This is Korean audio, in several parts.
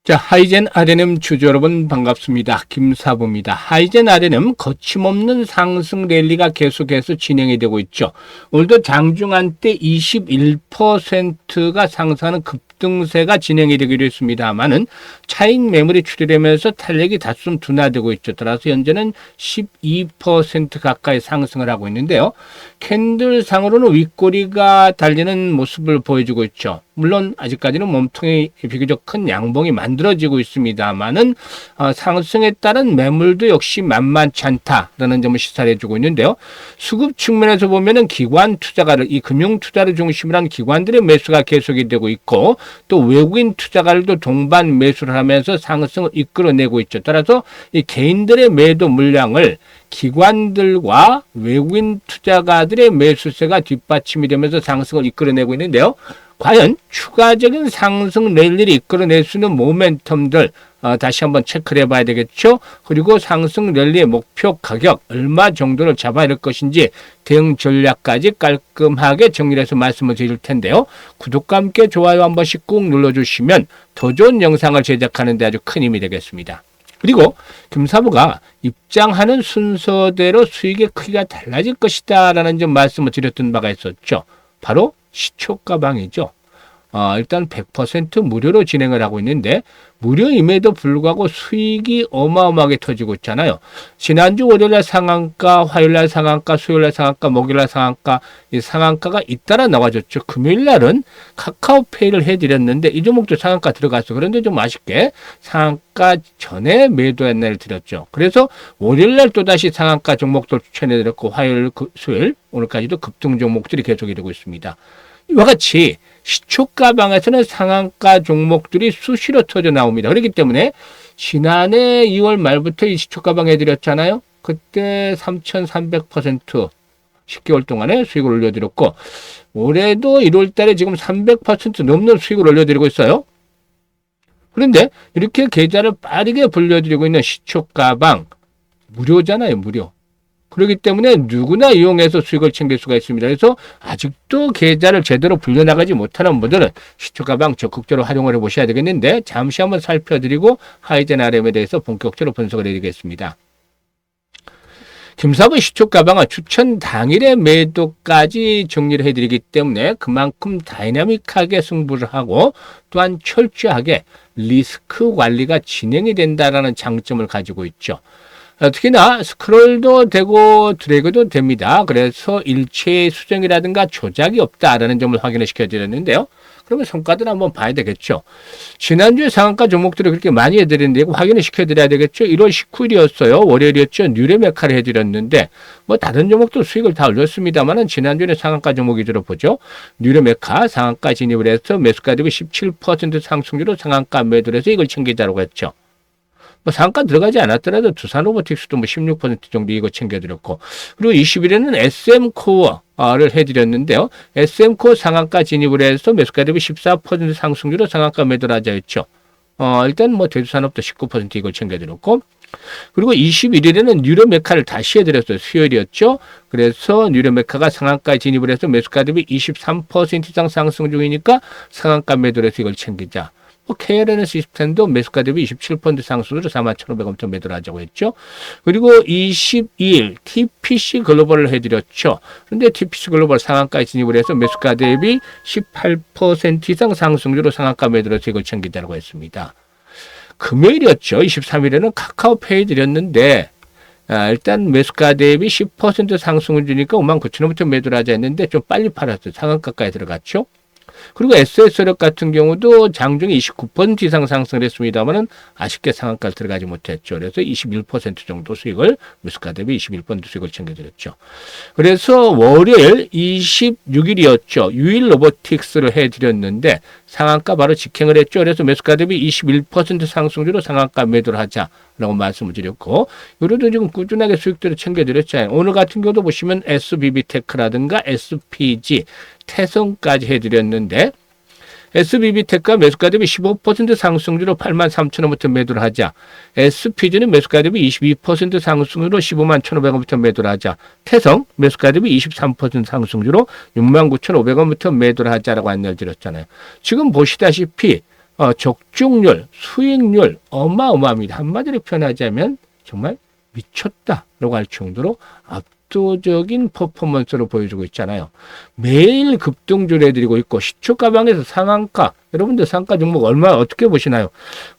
자, 하이젠 아데넴 주주 여러분 반갑습니다. 김사부입니다. 하이젠 아데넴 거침없는 상승 랠리가 계속해서 진행이 되고 있죠. 오늘도 장중한 때 21%가 상승하는 급등세가 진행이 되기로 했습니다만은 차익 매물이 출현하면서 탄력이 다소 둔화되고 있죠. 따라서 현재는 12% 가까이 상승을 하고 있는데요. 캔들상으로는 윗꼬리가 달리는 모습을 보여주고 있죠. 물론 아직까지는 몸통이 비교적 큰 양봉이 만들어지고 있습니다만은 상승에 따른 매물도 역시 만만치 않다라는 점을 시사를 해주고 있는데요. 수급 측면에서 보면은 기관 투자가를 이 금융 투자를 중심으로 한 기관들의 매수가 계속이 되고 있고 또 외국인 투자가들도 동반 매수를 하면서 상승을 이끌어내고 있죠. 따라서 이 개인들의 매도 물량을 기관들과 외국인 투자가들의 매수세가 뒷받침이 되면서 상승을 이끌어내고 있는데요. 과연 추가적인 상승 랠리를 이끌어낼 수 있는 모멘텀들 다시 한번 체크를 해봐야 되겠죠. 그리고 상승 랠리의 목표 가격 얼마 정도를 잡아야 될 것인지 대응 전략까지 깔끔하게 정리를 해서 말씀을 드릴 텐데요. 구독과 함께 좋아요 한 번씩 꾹 눌러주시면 더 좋은 영상을 제작하는 데 아주 큰 힘이 되겠습니다. 그리고 김사부가 입장하는 순서대로 수익의 크기가 달라질 것이다 라는 점 말씀을 드렸던 바가 있었죠. 바로 시초가방이죠. 일단 100% 무료로 진행을 하고 있는데 무료임에도 불구하고 수익이 어마어마하게 터지고 있잖아요. 지난주 월요일날 상한가, 화요일날 상한가, 수요일날 상한가, 목요일날 상한가, 이 상한가가 잇따라 나와줬죠. 금요일날은 카카오페이를 해드렸는데 이 종목도 상한가 들어갔어. 그런데 좀 아쉽게 상한가 전에 매도 안내를 드렸죠. 그래서 월요일날 또다시 상한가 종목들 추천해드렸고 화요일, 수요일, 오늘까지도 급등 종목들이 계속이 되고 있습니다. 이와 같이 시초가방에서는 상한가 종목들이 수시로 터져 나옵니다. 그렇기 때문에 지난해 2월 말부터 이 시초가방 해드렸잖아요. 그때 3,300% 10개월 동안에 수익을 올려드렸고 올해도 1월 달에 지금 300% 넘는 수익을 올려드리고 있어요. 그런데 이렇게 계좌를 빠르게 불려드리고 있는 시초가방 무료잖아요. 무료. 그렇기 때문에 누구나 이용해서 수익을 챙길 수가 있습니다. 그래서 아직도 계좌를 제대로 불려나가지 못하는 분들은 시초가방 적극적으로 활용을 해보셔야 되겠는데 잠시 한번 살펴드리고 하이젠 RM에 대해서 본격적으로 분석을 해드리겠습니다. 김사부 시초가방은 추천 당일의 매도까지 정리를 해드리기 때문에 그만큼 다이나믹하게 승부를 하고 또한 철저하게 리스크 관리가 진행이 된다는 장점을 가지고 있죠. 특히나 스크롤도 되고 드래그도 됩니다. 그래서 일체의 수정이라든가 조작이 없다라는 점을 확인을 시켜드렸는데요. 그러면 성과들 한번 봐야 되겠죠. 지난주에 상한가 종목들을 그렇게 많이 해드렸는데 이거 확인을 시켜드려야 되겠죠. 1월 19일이었어요. 월요일이었죠. 뉴레메카를 해드렸는데 뭐 다른 종목도 수익을 다 올렸습니다만 지난주에는 상한가 종목 위주로 보죠. 뉴레메카 상한가 진입을 해서 매수가 되고 17% 상승률로 상한가 매도를 해서 이걸 챙기자라고 했죠. 뭐 상한가 들어가지 않았더라도 두산로보틱스도 뭐 16% 정도 이거 챙겨드렸고 그리고 20일에는 SM코어를 해드렸는데요. SM코어 상한가 진입을 해서 매수가 대비 14% 상승률로 상한가 매도를 하자 했죠. 일단 뭐 대두산업도 19% 이걸 챙겨드렸고 그리고 21일에는 뉴레메카를 다시 해드렸어요. 수요일이었죠. 그래서 뉴레메카가 상한가에 진입을 해서 매수가 대비 23% 이상 상승 중이니까 상한가 매도를 해서 이걸 챙기자. KLN 시스템도 매수가 대비 27% 상승으로 41,500원부터 매도를 하자고 했죠. 그리고 22일 TPC 글로벌을 해드렸죠. 그런데 TPC 글로벌 상한가에 진입을 해서 매수가 대비 18% 이상 상승률로 상한가 매도를 해서 이걸 챙기자고 했습니다. 금요일이었죠. 23일에는 카카오페이 드렸는데 일단 매수가 대비 10% 상승을 주니까 59,000원부터 매도를 하자 했는데 좀 빨리 팔았어요. 상한가까지 들어갔죠. 그리고 SS력 같은 경우도 장중에 29% 이상 상승을 했습니다만은 아쉽게 상한가를 들어가지 못했죠. 그래서 21% 정도 수익을 매수가 대비 21% 수익을 챙겨드렸죠. 그래서 월요일 26일이었죠. 유일 로보틱스를 해드렸는데 상한가 바로 직행을 했죠. 그래서 매수가 대비 21% 상승률로 상한가 매도를 하자라고 말씀을 드렸고 요래도 지금 꾸준하게 수익들을 챙겨드렸잖아요. 오늘 같은 경우도 보시면 SBB테크라든가 SPG 태성까지 해드렸는데 SBB테크가 매수가 대비 15% 상승률로 83,000원부터 매도를 하자. SPG는 매수가 대비 22% 상승률로 151,500원부터 매도를 하자. 태성 매수가 대비 23% 상승률로 69,500원부터 매도를 하자라고 안내를 드렸잖아요. 지금 보시다시피 적중률, 수익률 어마어마합니다. 한마디로 표현하자면 정말 미쳤다라고 할 정도로 압도적인 퍼포먼스를 보여주고 있잖아요. 매일 급등주를 해드리고 있고 시초가방에서 상한가, 여러분들 상가 종목 얼마 어떻게 보시나요?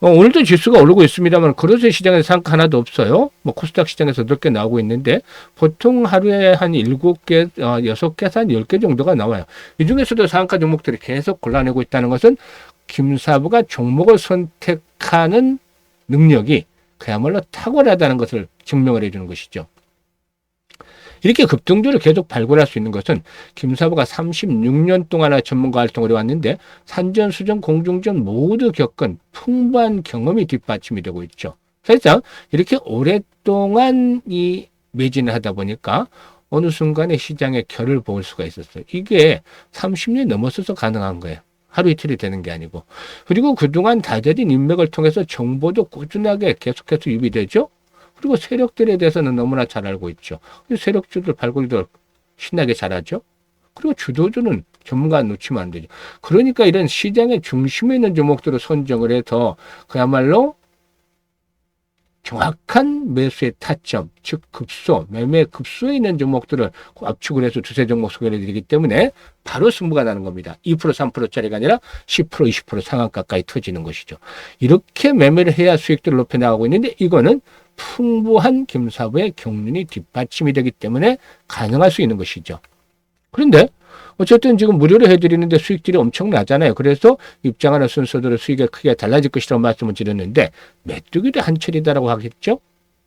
오늘도 지수가 오르고 있습니다만 그로세 시장에서 상가 하나도 없어요. 뭐 코스닥 시장에서 넓게 나오고 있는데 보통 하루에 한 7개, 6개에서 한 10개 정도가 나와요. 이 중에서도 상한가 종목들이 계속 골라내고 있다는 것은 김사부가 종목을 선택하는 능력이 그야말로 탁월하다는 것을 증명을 해주는 것이죠. 이렇게 급등주를 계속 발굴할 수 있는 것은 김사부가 36년 동안의 전문가 활동을 해왔는데 산전수전 공중전 모두 겪은 풍부한 경험이 뒷받침이 되고 있죠. 사실상 이렇게 오랫동안 이 매진을 하다 보니까 어느 순간에 시장의 결을 볼 수가 있었어요. 이게 30년이 넘었어서 가능한 거예요. 하루 이틀이 되는 게 아니고. 그리고 그동안 다져진 인맥을 통해서 정보도 꾸준하게 계속해서 유비되죠. 그리고 세력들에 대해서는 너무나 잘 알고 있죠. 세력주들 발굴도 신나게 잘하죠. 그리고 주도주는 전문가 놓치면 안 되죠. 그러니까 이런 시장의 중심에 있는 종목들을 선정을 해서 그야말로 정확한 매수의 타점, 즉 급소, 매매 급소에 있는 종목들을 압축을 해서 두세 종목 소개를 해드리기 때문에 바로 승부가 나는 겁니다. 2%, 3%짜리가 아니라 10%, 20% 상한가까지 터지는 것이죠. 이렇게 매매를 해야 수익들을 높여 나가고 있는데 이거는 풍부한 김사부의 경륜이 뒷받침이 되기 때문에 가능할 수 있는 것이죠. 그런데 어쨌든 지금 무료로 해드리는데 수익들이 엄청나잖아요. 그래서 입장하는 순서대로 수익이 크게 달라질 것이라고 말씀을 드렸는데 메뚜기도 한철이다라고 하겠죠.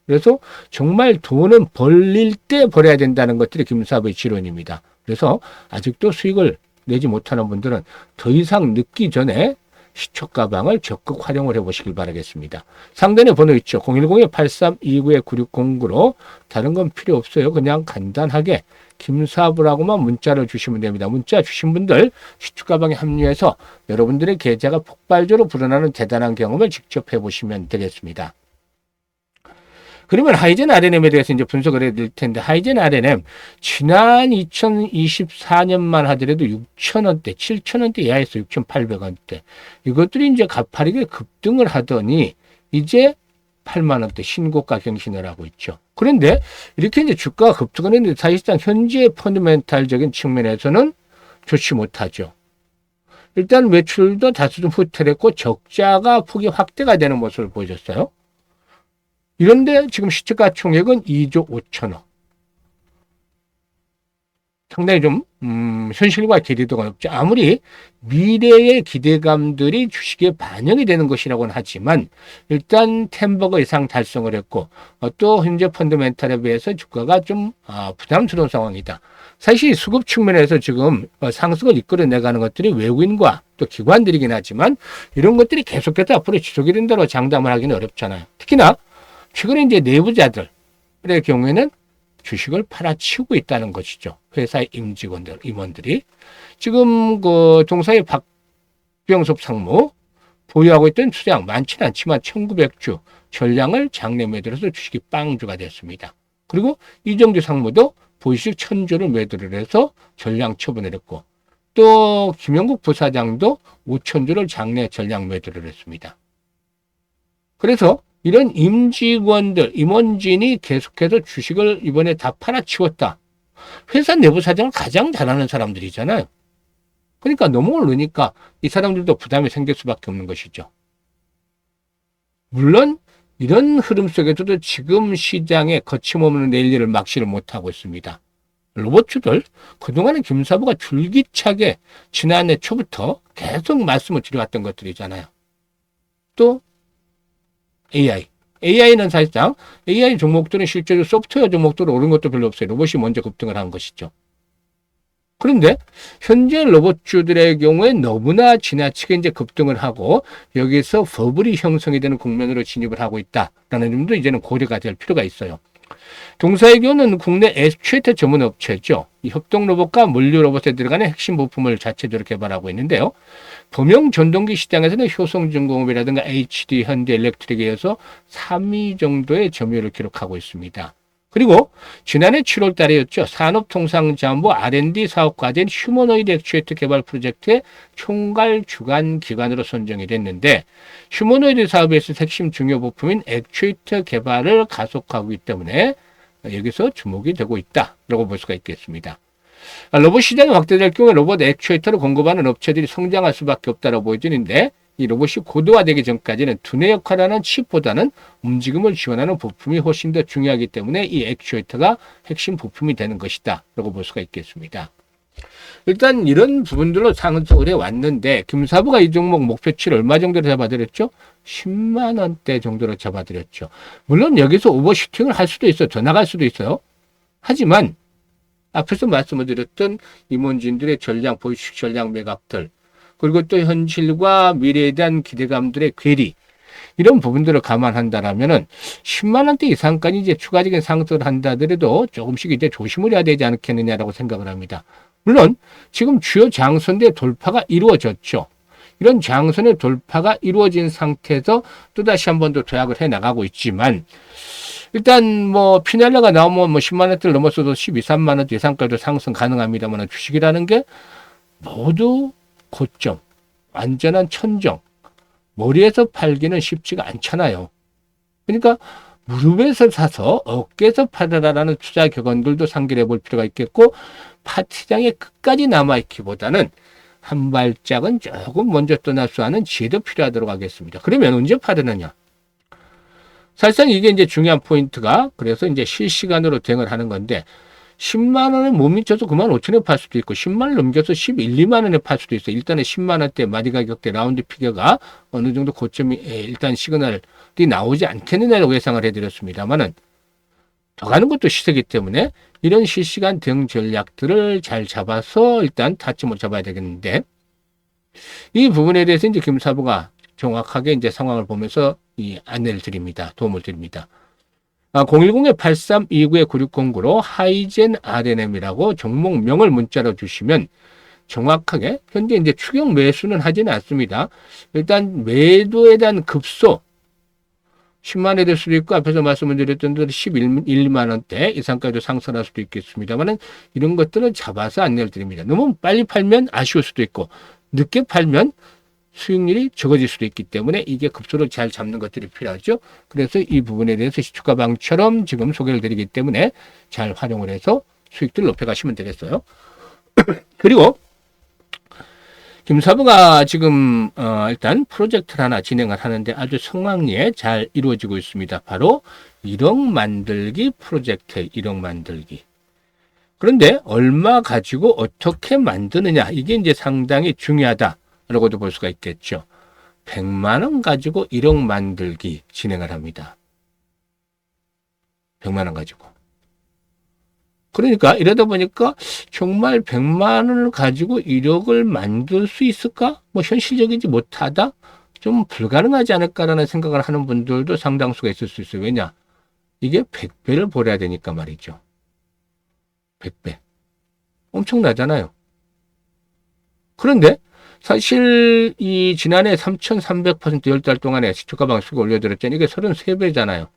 그래서 정말 돈은 벌릴 때 벌어야 된다는 것들이 김사부의 지론입니다. 그래서 아직도 수익을 내지 못하는 분들은 더 이상 늦기 전에 시초가방을 적극 활용을 해보시길 바라겠습니다. 상단에 번호 있죠. 010-8329-9609로 다른 건 필요 없어요. 그냥 간단하게 김사부라고만 문자를 주시면 됩니다. 문자 주신 분들 시초가방에 합류해서 여러분들의 계좌가 폭발적으로 불어나는 대단한 경험을 직접 해보시면 되겠습니다. 그러면 하이젠 RNM에 대해서 이제 분석을 해드릴 텐데, 하이젠 RNM, 지난 2024년만 하더라도 6,000원대, 7,000원대 이하에서 6,800원대. 이것들이 이제 가파르게 급등을 하더니, 이제 8만원대 신고가 경신을 하고 있죠. 그런데 이렇게 이제 주가가 급등을 했는데, 사실상 현재 펀드멘탈적인 측면에서는 좋지 못하죠. 일단 매출도 다소 좀 후퇴했고, 적자가 폭이 확대가 되는 모습을 보여줬어요. 이런데 지금 시가총액은 2조 5천억. 상당히 좀 현실과 괴리도가 높죠. 아무리 미래의 기대감들이 주식에 반영이 되는 것이라고는 하지만 일단 템버거 이상 달성을 했고 또 현재 펀드멘탈에 비해서 주가가 좀 부담스러운 상황이다. 사실 수급 측면에서 지금 상승을 이끌어내가는 것들이 외국인과 또 기관들이긴 하지만 이런 것들이 계속해서 앞으로 지속이 된다고 장담을 하기는 어렵잖아요. 특히나 최근에 이제 내부자들의 경우에는 주식을 팔아치우고 있다는 것이죠. 회사의 임원들이. 지금 그 동사의 박병섭 상무 보유하고 있던 수량 많지는 않지만 1900주 전량을 장내 매도해서 주식이 빵주가 됐습니다. 그리고 이정주 상무도 보유식 1000주를 매도를 해서 전량 처분을 했고 또 김영국 부사장도 5000주를 장내 전량 매도를 했습니다. 그래서 이런 임원진이 계속해서 주식을 이번에 다 팔아치웠다. 회사 내부 사정을 가장 잘하는 사람들이잖아요. 그러니까 너무 오르니까 이 사람들도 부담이 생길 수밖에 없는 것이죠. 물론 이런 흐름 속에서도 지금 시장에 거침없는 랠리를 막지를 못하고 있습니다. 로봇주들 그동안은 김사부가 줄기차게 지난해 초부터 계속 말씀을 드려왔던 것들이잖아요. 또 AI는 사실상 AI 종목들은 실제로 소프트웨어 종목들은 오른 것도 별로 없어요. 로봇이 먼저 급등을 한 것이죠. 그런데 현재 로봇주들의 경우에 너무나 지나치게 이제 급등을 하고 여기서 버블이 형성이 되는 국면으로 진입을 하고 있다라는 점도 이제는 고려가 될 필요가 있어요. 동사의 경우는 국내 에스추에트 전문 업체죠. 이 협동 로봇과 물류 로봇에 들어가는 핵심 부품을 자체적으로 개발하고 있는데요. 범용 전동기 시장에서는 효성중공업이라든가 HD, 현대일렉트릭에 이어서 3위 정도의 점유율을 기록하고 있습니다. 그리고 지난해 7월 달에였죠. 산업통상자원부 R&D 사업과제인 휴머노이드 액추에이터 개발 프로젝트의 총괄 주관 기관으로 선정이 됐는데 휴머노이드 사업에서 핵심 중요 부품인 액추에이터 개발을 가속하고 있기 때문에 여기서 주목이 되고 있다라고 볼 수가 있겠습니다. 로봇 시장이 확대될 경우에 로봇 액추에이터를 공급하는 업체들이 성장할 수밖에 없다고 보여지는데 이 로봇이 고도화되기 전까지는 두뇌 역할하는 칩보다는 움직임을 지원하는 부품이 훨씬 더 중요하기 때문에 이 액추에이터가 핵심 부품이 되는 것이다 라고 볼 수가 있겠습니다. 일단 이런 부분들로 상승을 해왔는데 김사부가 이 종목 목표치를 얼마 정도로 잡아드렸죠? 10만 원대 정도로 잡아드렸죠. 물론 여기서 오버슈팅을 할 수도 있어요. 더 나갈 수도 있어요. 하지만 앞에서 말씀을 드렸던 임원진들의 전략, 보이식 전략 매각들 그리고 또 현실과 미래에 대한 기대감들의 괴리 이런 부분들을 감안한다라면은 10만 원대 이상까지 이제 추가적인 상승을 한다더라도 조금씩 이제 조심을 해야 되지 않겠느냐라고 생각을 합니다. 물론 지금 주요 장선대 돌파가 이루어졌죠. 이런 장선의 돌파가 이루어진 상태에서 또다시 한 번 더 도약을 해 나가고 있지만 일단 뭐 피날레가 나오면 뭐 10만 원대를 넘어서도 12, 13만 원대 이상까지도 상승 가능합니다만 주식이라는 게 모두 고점, 완전한 천정, 머리에서 팔기는 쉽지가 않잖아요. 그러니까 무릎에서 사서 어깨에서 팔아라라는 투자 격언들도 상기해 볼 필요가 있겠고 파티장에 끝까지 남아있기보다는 한 발짝은 조금 먼저 떠날 수 있는 지혜도 필요하도록 하겠습니다. 그러면 언제 팔느냐? 사실상 이게 이제 중요한 포인트가 그래서 이제 실시간으로 대응을 하는 건데 10만 원에 못 미쳐서 9만 5천에 팔 수도 있고 10만 원 넘겨서 11, 2만 원에 팔 수도 있어요. 일단은 10만 원대 마디 가격대 라운드 피겨가 어느 정도 고점이 일단 시그널이 나오지 않겠느냐라고 예상을 해드렸습니다만은 더 가는 것도 시세이기 때문에 이런 실시간 대응 전략들을 잘 잡아서 일단 타점을 잡아야 되겠는데 이 부분에 대해서 이제 김사부가 정확하게 이제 상황을 보면서 이 안내를 드립니다. 도움을 드립니다. 010-8329-9609로 하이젠 RNM이라고 종목명을 문자로 주시면 정확하게 현재 이제 추격 매수는 하지는 않습니다. 일단 매도에 대한 급소 10만 원에 될 수도 있고 앞에서 말씀을 드렸던 대로 11, 2만 원대 이상까지도 상승할 수도 있겠습니다만 이런 것들은 잡아서 안내를 드립니다. 너무 빨리 팔면 아쉬울 수도 있고 늦게 팔면 수익률이 적어질 수도 있기 때문에 이게 급소를 잘 잡는 것들이 필요하죠. 그래서 이 부분에 대해서 시초가방처럼 지금 소개를 드리기 때문에 잘 활용을 해서 수익들을 높여가시면 되겠어요. 그리고 김사부가 지금 일단 프로젝트를 하나 진행을 하는데 아주 성황리에 잘 이루어지고 있습니다. 바로 1억 만들기 프로젝트 1억 만들기. 그런데 얼마 가지고 어떻게 만드느냐 이게 이제 상당히 중요하다. 라고도 볼 수가 있겠죠. 100만 원 가지고 1억 만들기 진행을 합니다. 100만 원 가지고. 그러니까 이러다 보니까 정말 100만 원을 가지고 1억을 만들 수 있을까? 뭐 현실적이지 못하다? 좀 불가능하지 않을까라는 생각을 하는 분들도 상당수가 있을 수 있어요. 왜냐? 이게 100배를 벌어야 되니까 말이죠. 100배. 엄청나잖아요. 그런데 사실 이 지난해 3,300% 10달 동안에 시초가 방식을 올려드렸잖아요. 이게 33배잖아요.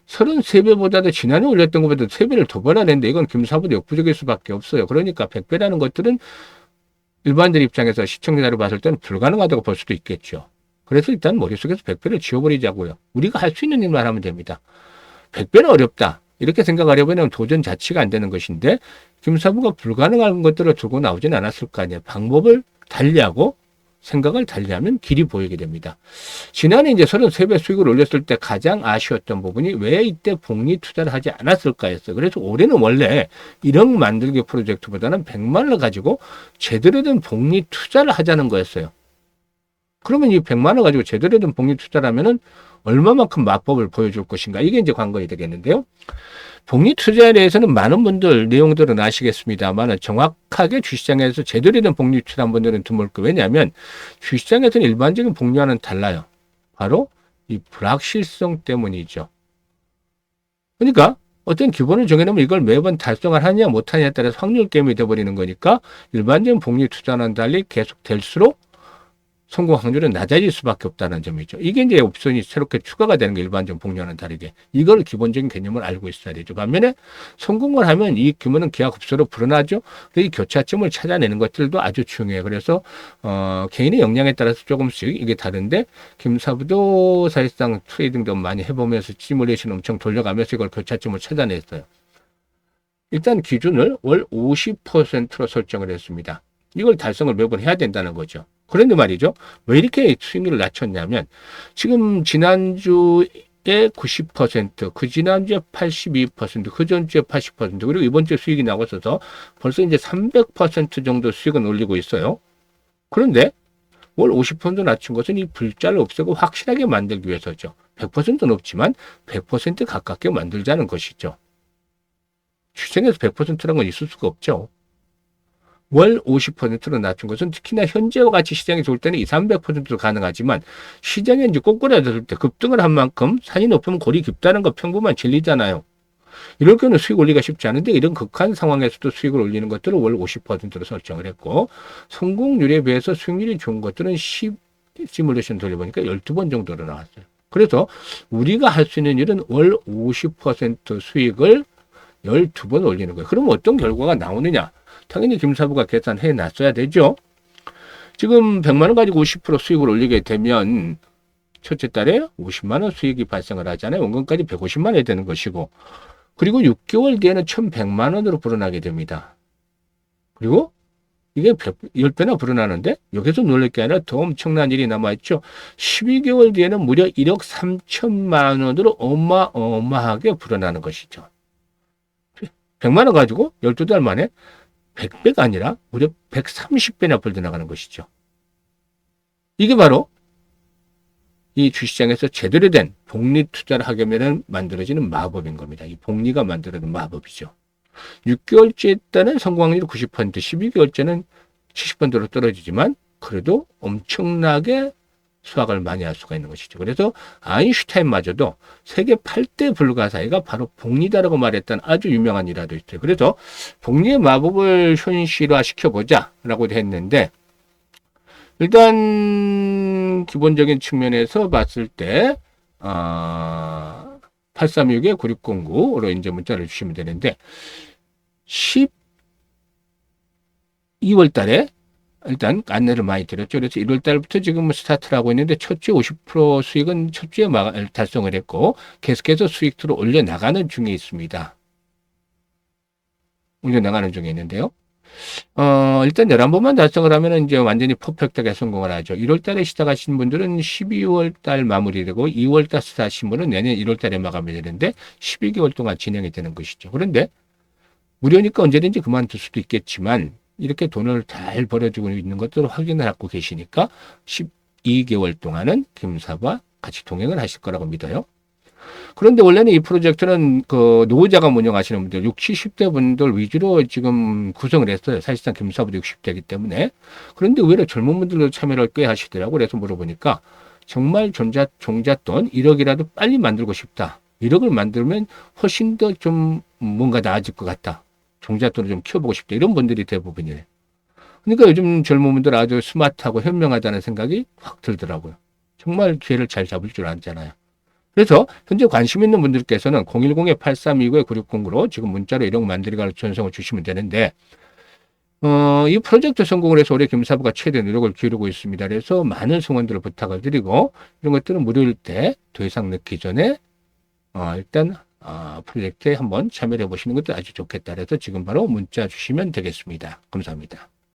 33배보다도 지난해 올렸던 것보다 3배를 더 벌어야 되는데 이건 김사부도 역부족일 수밖에 없어요. 그러니까 100배라는 것들은 일반들 입장에서 시청자로 봤을 때는 불가능하다고 볼 수도 있겠죠. 그래서 일단 머릿속에서 100배를 지워버리자고요. 우리가 할 수 있는 일만 하면 됩니다. 100배는 어렵다. 이렇게 생각하려면 도전 자체가 안 되는 것인데 김사부가 불가능한 것들을 두고 나오진 않았을 거 아니에요. 방법을 달리하고 생각을 달리하면 길이 보이게 됩니다. 지난해 이제 33배 수익을 올렸을 때 가장 아쉬웠던 부분이 왜 이때 복리 투자를 하지 않았을까 했어요. 그래서 올해는 원래 1억 만들기 프로젝트보다는 100만 원을 가지고 제대로 된 복리 투자를 하자는 거였어요. 그러면 이 100만 원 가지고 제대로 된 복리 투자라면은 얼마만큼 마법을 보여줄 것인가 이게 이제 관건이 되겠는데요. 복리 투자에 대해서는 많은 분들 내용들은 아시겠습니다만 정확하게 주시장에서 제대로 된 복리 투자한 분들은 드물 거예요. 왜냐하면 주시장에서는 일반적인 복리와는 달라요. 바로 이 불확실성 때문이죠. 그러니까 어떤 기본을 정해놓으면 이걸 매번 달성을 하냐 못하냐에 따라서 확률 게임이 돼버리는 거니까 일반적인 복리 투자와는 달리 계속 될수록 성공 확률은 낮아질 수밖에 없다는 점이죠. 이게 이제 옵션이 새롭게 추가가 되는 게 일반적인 복리와는 다르게 이걸 기본적인 개념을 알고 있어야 되죠. 반면에 성공을 하면 이 규모는 기하급수로 불어나죠. 이 교차점을 찾아내는 것들도 아주 중요해요. 그래서 개인의 역량에 따라서 조금씩 이게 다른데 김사부도 사실상 트레이딩도 많이 해보면서 시뮬레이션 엄청 돌려가면서 이걸 교차점을 찾아냈어요. 일단 기준을 월 50%로 설정을 했습니다. 이걸 달성을 매번 해야 된다는 거죠. 그런데 말이죠. 왜 이렇게 수익률을 낮췄냐면 지금 지난주에 90%, 그 지난주에 82%, 그 전주에 80%, 그리고 이번 주에 수익이 나왔어서 벌써 이제 300% 정도 수익은 올리고 있어요. 그런데 월 50% 낮춘 것은 이 불자를 없애고 확실하게 만들기 위해서죠. 100%는 없지만 100% 가깝게 만들자는 것이죠. 시장에서 100%라는 건 있을 수가 없죠. 월 50%로 낮춘 것은 특히나 현재와 같이 시장이 좋을 때는 300%도 가능하지만 시장에 이제 꼬꾸라졌을 때 급등을 한 만큼 산이 높으면 골이 깊다는 거 평범한 진리잖아요. 이럴 경우는 수익 올리기가 쉽지 않은데 이런 극한 상황에서도 수익을 올리는 것들을 월 50%로 설정을 했고 성공률에 비해서 수익률이 좋은 것들은 시뮬레이션 돌려보니까 12번 정도로 나왔어요. 그래서 우리가 할 수 있는 일은 월 50% 수익을 12번 올리는 거예요. 그럼 어떤 결과가 나오느냐? 당연히 김사부가 계산해 놨어야 되죠. 지금 100만 원 가지고 50% 수익을 올리게 되면 첫째 달에 50만 원 수익이 발생을 하잖아요. 원금까지 150만 원이 되는 것이고 그리고 6개월 뒤에는 1100만 원으로 불어나게 됩니다. 그리고 이게 10배나 불어나는데 여기서 놀랄 게 아니라 더 엄청난 일이 남아있죠. 12개월 뒤에는 무려 1억 3천만 원으로 어마어마하게 불어나는 것이죠. 100만 원 가지고 12달 만에 100배가 아니라 무려 130배나 불어나가는 것이죠. 이게 바로 이 주시장에서 제대로 된 복리 투자를 하게 되면 만들어지는 마법인 겁니다. 이 복리가 만들어낸 마법이죠. 6개월째 때는 성공 확률이 90%, 12개월째는 70%로 떨어지지만 그래도 엄청나게 수학을 많이 할 수가 있는 것이죠. 그래서 아인슈타인마저도 세계 8대 불가사의가 바로 복리다라고 말했던 아주 유명한 일화도 있어요. 그래서 복리의 마법을 현실화 시켜보자라고 했는데 일단 기본적인 측면에서 봤을 때 8361-9609로 이제 문자를 주시면 되는데 12월 달에 일단 안내를 많이 드렸죠. 그래서 1월 달부터 지금 스타트를 하고 있는데 첫 주에 50% 수익은 첫 주에 달성을 했고 계속해서 수익들을 올려나가는 중에 있습니다. 올려나가는 중에 있는데요. 일단 11번만 달성을 하면 이제 완전히 퍼펙트하게 성공을 하죠. 1월 달에 시작하신 분들은 12월 달 마무리되고 2월 달 스타하신 분은 내년 1월 달에 마감이 되는데 12개월 동안 진행이 되는 것이죠. 그런데 무료니까 언제든지 그만둘 수도 있겠지만 이렇게 돈을 잘 벌어주고 있는 것들을 확인을 하고 계시니까 12개월 동안은 김사부와 같이 동행을 하실 거라고 믿어요. 그런데 원래는 이 프로젝트는 그 노후자가 운영하시는 분들, 60, 70대 분들 위주로 지금 구성을 했어요. 사실상 김사부도 60대이기 때문에. 그런데 의외로 젊은 분들도 참여를 꽤 하시더라고요. 그래서 물어보니까 정말 종잣돈 1억이라도 빨리 만들고 싶다. 1억을 만들면 훨씬 더 좀 뭔가 나아질 것 같다. 종잣돈을 좀 키워보고 싶다. 이런 분들이 대부분이에요. 그러니까 요즘 젊은 분들 아주 스마트하고 현명하다는 생각이 확 들더라고요. 정말 기회를 잘 잡을 줄 알잖아요. 그래서 현재 관심 있는 분들께서는 010-8329-9609로 지금 문자로 1억 만들기를 전송을 주시면 되는데 이 프로젝트 성공을 해서 올해 김사부가 최대 노력을 기울이고 있습니다. 그래서 많은 성원들을 부탁을 드리고 이런 것들은 무료일 때 더 이상 넣기 전에 일단 프로젝트에 한번 참여해 보시는 것도 아주 좋겠다. 그래서 지금 바로 문자 주시면 되겠습니다. 감사합니다.